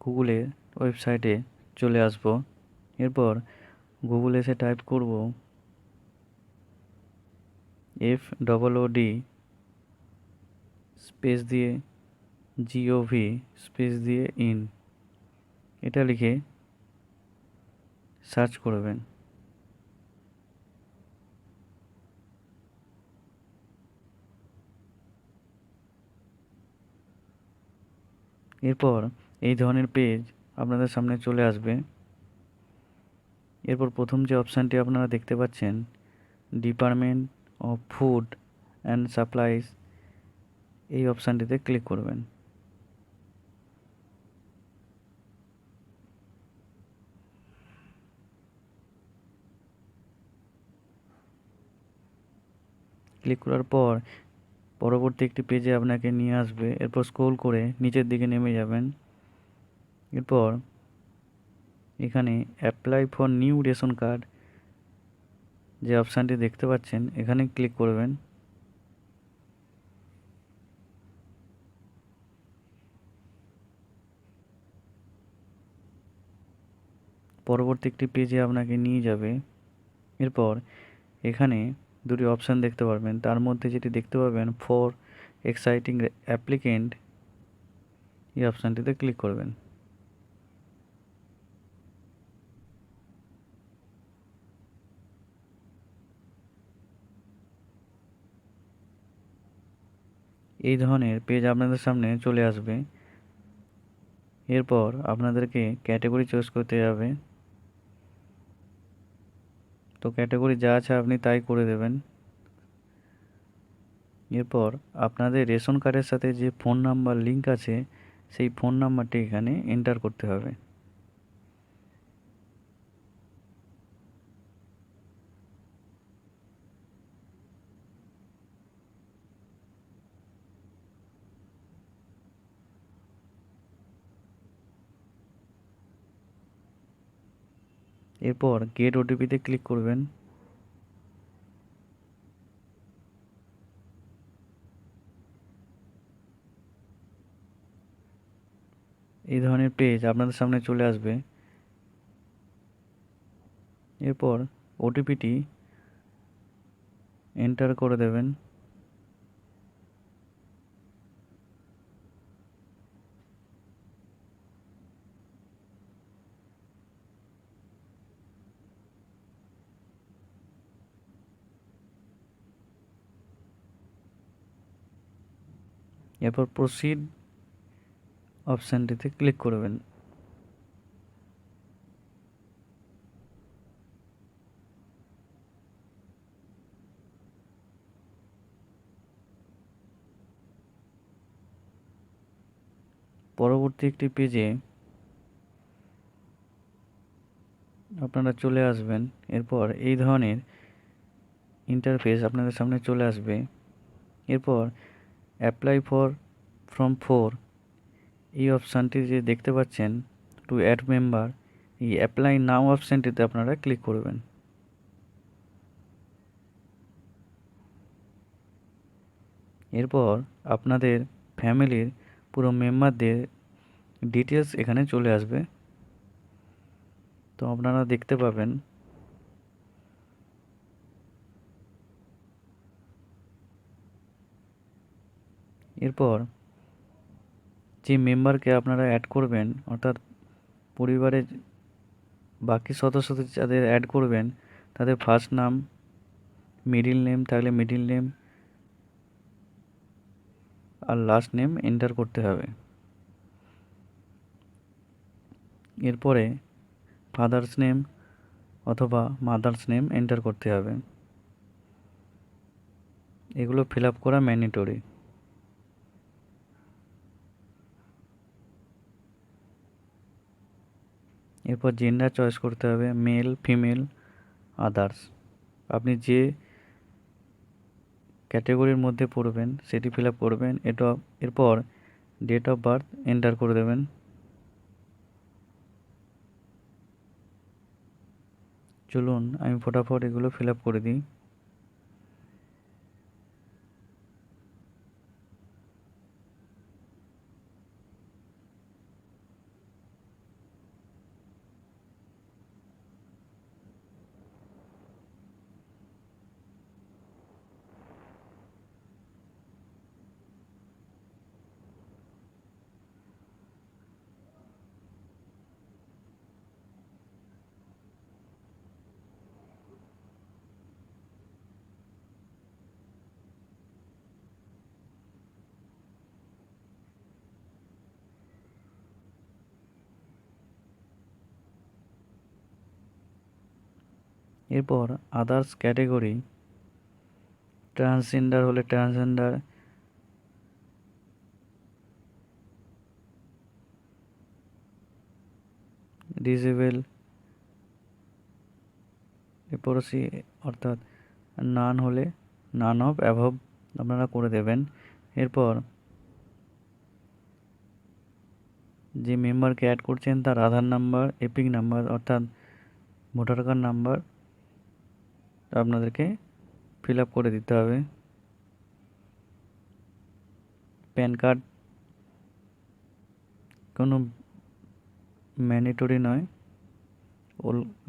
গুগলে ওয়েবসাইটে চলে আসব। এরপর গুগলে এসে টাইপ করব FOOD স্পেস দিয়ে GOV স্পেস দিয়ে ইন, এটা লিখে সার্চ করবেন। এরপর এই ধরনের পেজ আপনাদের সামনে চলে আসবে। এরপর প্রথম যে অপশানটি আপনারা দেখতে পাচ্ছেন, department of food and supplies, এই অপশানটিতে ক্লিক করবেন। ক্লিক করার পর পরবর্তী একটি পেজে আপনাকে নিয়ে আসবে। এরপর স্ক্রল করে নিচের দিকে নেমে যাবেন। এরপর এখানে apply for new ration card যে অপশানটি দেখতে পাচ্ছেন, এখানে ক্লিক করবেন। পরবর্তী একটি পেজে আপনাকে নিয়ে যাবে। এরপর এখানে দুটি অপশান দেখতে পারবেন, তার মধ্যে যেটি দেখতে পাবেন ফর এক্সাইটিং অ্যাপ্লিকেন্ট, এই অপশানটিতে ক্লিক করবেন। এই ধরনের পেজ আপনাদের সামনে চলে আসবে। এরপর আপনাদেরকে ক্যাটাগরি চয়েস করতে হবে। তো ক্যাটাগরি যা আছে আপনি তাই করে দেবেন। এরপর আপনাদের রেশন কার্ডের সাথে যে ফোন নাম্বার লিঙ্ক আছে, সেই ফোন নাম্বারটি এখানে এন্টার করতে হবে। এরপর গেট ওটিপিতে ক্লিক করবেন। এই ধরনের পেজ আপনাদের সামনে চলে আসবে। এরপর ওটিপিটি এন্টার করে দেবেন। এরপর প্রসিড অপশানটিতে ক্লিক করবেন। পরবর্তী একটি পেজে আপনারা চলে আসবেন। এরপর এই ধরনের ইন্টারফেস আপনাদের সামনে চলে আসবে। এরপর অ্যাপ্লাই ফর ফ্রম 4, এই অপশানটি যে দেখতে পাচ্ছেন টু অ্যাড মেম্বার, এই অ্যাপ্লাই নাও অপশানটিতে আপনারা ক্লিক করবেন। এরপর আপনাদের ফ্যামিলির পুরো মেম্বারদের ডিটেলস এখানে চলে আসবে। তো আপনারা দেখতে পাবেন। এরপর যে মেম্বারকে আপনারা অ্যাড করবেন, অর্থাৎ পরিবারের বাকি সদস্যদের যাদের অ্যাড করবেন, তাদের ফার্স্ট নাম, মিডিল নেম থাকলে মিডিল নেম আর লাস্ট নেম এন্টার করতে হবে। এরপরে ফাদার্স নেম অথবা মাদার্স নেম এন্টার করতে হবে। এগুলো ফিল আপ করা ম্যান্ডেটরি। এরপর জেন্ডার চয়েস করতে হবে, মেল, ফিমেল, আদার্স। আপনি যে ক্যাটাগরির মধ্যে পড়বেন সেটি ফিল আপ করবেন। এরপর ডেট অফ বার্থ এন্টার করে দেবেন। চলুন আমি ফটাফট এগুলো ফিল আপ করে দিই। এরপর আদার্স ক্যাটেগরি, ট্রান্সজেন্ডার হলে ট্রান্সজেন্ডার, ডিসেবল, লেপ্রোসি অর্থাৎ নান হলে নান অফ অ্যাভব আপনারা করে দেবেন। এরপর যে মেম্বারকে অ্যাড করছেন তার আধার নাম্বার, এপিক নাম্বার অর্থাৎ ভোটার কার্ড নাম্বার আপনাদেরকে ফিল আপ করে দিতে হবে। প্যান কার্ড কোনো ম্যান্ডেটরি নয়,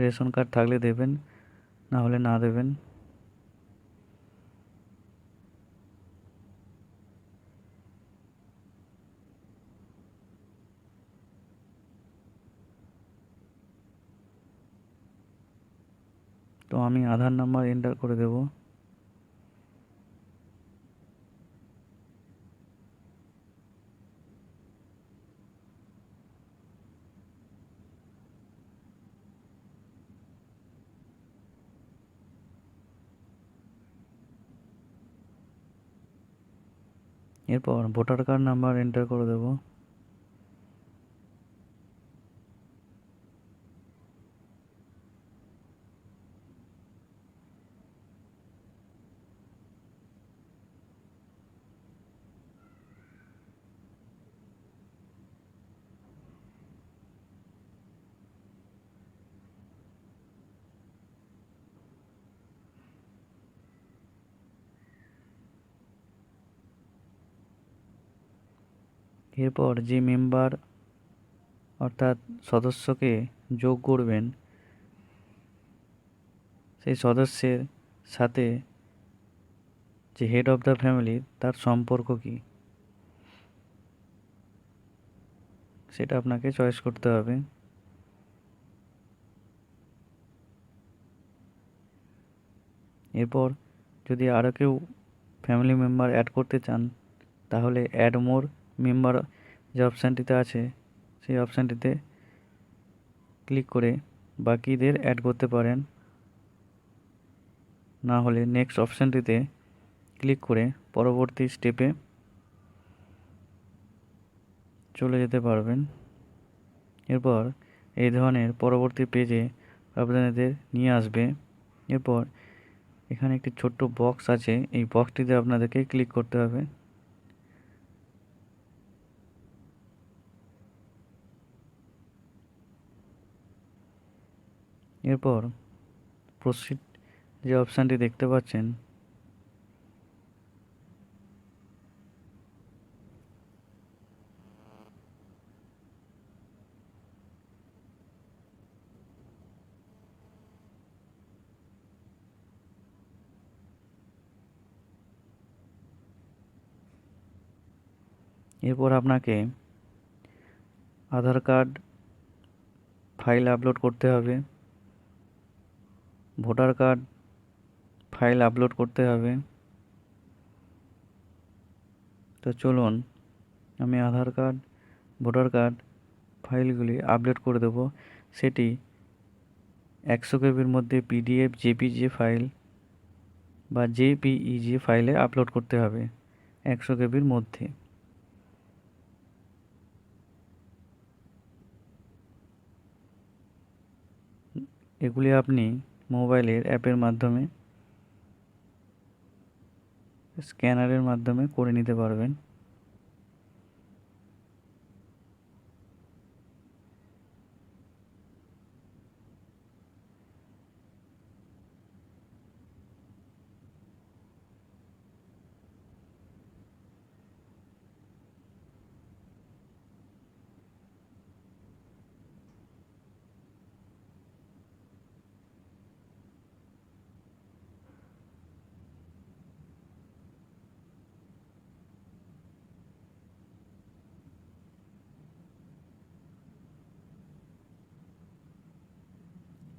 রেশন কার্ড থাকলে দেবেন, না হলে না দেবেন। তো আমি আধার নাম্বার এন্টার করে দেব। এরপর ভোটার কার্ড নাম্বার এন্টার করে দেব। এরপর যে মেম্বার অর্থাৎ সদস্যকে যোগ করবেন সেই সদস্যের সাথে যে হেড অফ দ্য ফ্যামিলি তার সম্পর্ক কী সেটা আপনাকে চয়েস করতে হবে। এরপর যদি আরও কেউ ফ্যামিলি মেম্বার অ্যাড করতে চান তাহলে অ্যাড মোর মেম্বার যে অপশানটিতে আছে সেই অপশানটিতে ক্লিক করে বাকিদের অ্যাড করতে পারেন, না হলে নেক্সট অপশানটিতে ক্লিক করে পরবর্তী স্টেপে চলে যেতে পারবেন। এরপর এই ধরনের পরবর্তী পেজে আপনাদের নিয়ে আসবে। এরপর এখানে একটি ছোট্ট বক্স আছে, এই বক্সটিতে আপনাদেরকে ক্লিক করতে হবে। এরপর প্রসিড যে অপশানটি দেখতে পাচ্ছেন এরপর আপনাকে আধার কার্ড ফাইল আপলোড করতে হবে, ভোটার কার্ড ফাইল আপলোড করতে হবে। তো চলুন আমি আধার কার্ড, ভোটার কার্ড ফাইলগুলি আপলোড করে দেবো। সেটি 100 কেবির মধ্যে পিডিএফ, জেপিজি ফাইল বা জেপিইজি ফাইলে আপলোড করতে হবে 100 কেবির মধ্যে। এগুলি আপনি মোবাইলের অ্যাপের মাধ্যমে, স্ক্যানারের মাধ্যমে করে নিতে পারবেন।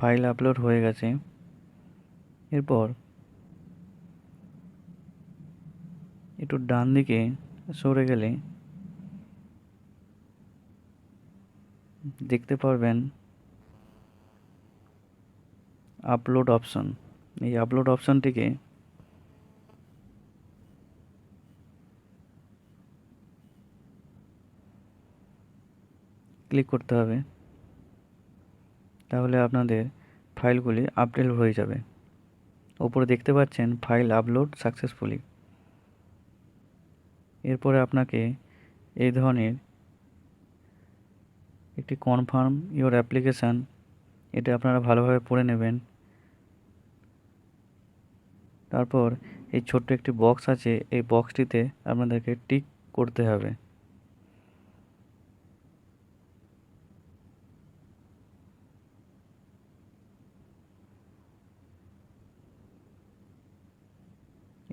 ফাইল আপলোড হয়ে গেছে। এরপর একটু ডান দিকে সরে গেলে দেখতে পারবেন আপলোড অপশন, এই আপলোড অপশনটিকে ক্লিক করতে হবে, তাহলে আপনাদের ফাইলগুলি আপডেট হয়ে যাবে। ওপরে দেখতে পাচ্ছেন ফাইল আপলোড সাকসেসফুলি। এরপরে আপনাকে এই ধরনের একটি কনফার্ম ইওর অ্যাপ্লিকেশান, এটা আপনারা ভালোভাবে পড়ে নেবেন। তারপর এই ছোট্ট একটি বক্স আছে, এই বক্সটিতে আপনাদেরকে টিক করতে হবে।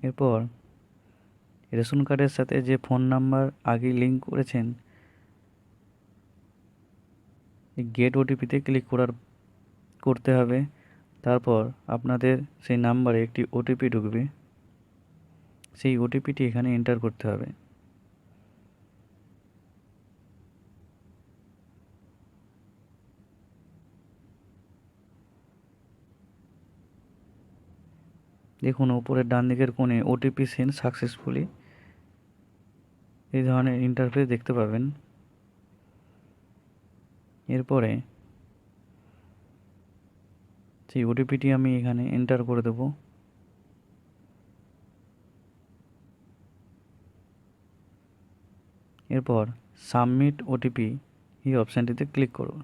এরপর রেশন কার্ডের সাথে যে ফোন নাম্বার আগে লিঙ্ক করেছেন, এই গেট ওটিপিতে ক্লিক করতে হবে। তারপর আপনাদের সেই নাম্বারে একটি ওটিপি ঢুকবে, সেই ওটিপিটি এখানে এন্টার করতে হবে। দেখুন উপরের ডান দিকের কোণে ওটিপি সেন্ড সাকসেসফুলি, এই ধরনের ইন্টারফেস দেখতে পাবেন। এরপরে সেই ওটিপিটি আমি এখানে এন্টার করে দেব। এরপর সাবমিট ওটিপি এই অপশানটিতে ক্লিক করুন।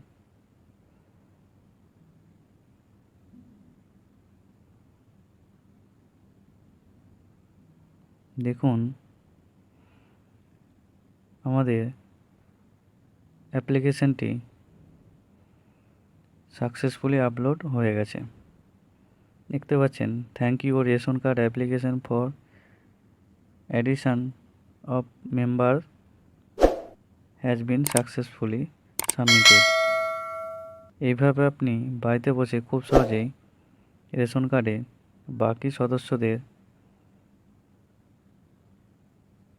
দেখুন আমাদের অ্যাপ্লিকেশনটি সাকসেসফুলি আপলোড হয়ে গেছে। দেখতে পাচ্ছেন thank you ration card application for addition of member has been successfully submitted. এইভাবে আপনি বাড়িতে বসে খুব সহজেই রেশন কার্ডে বাকি সদস্যদের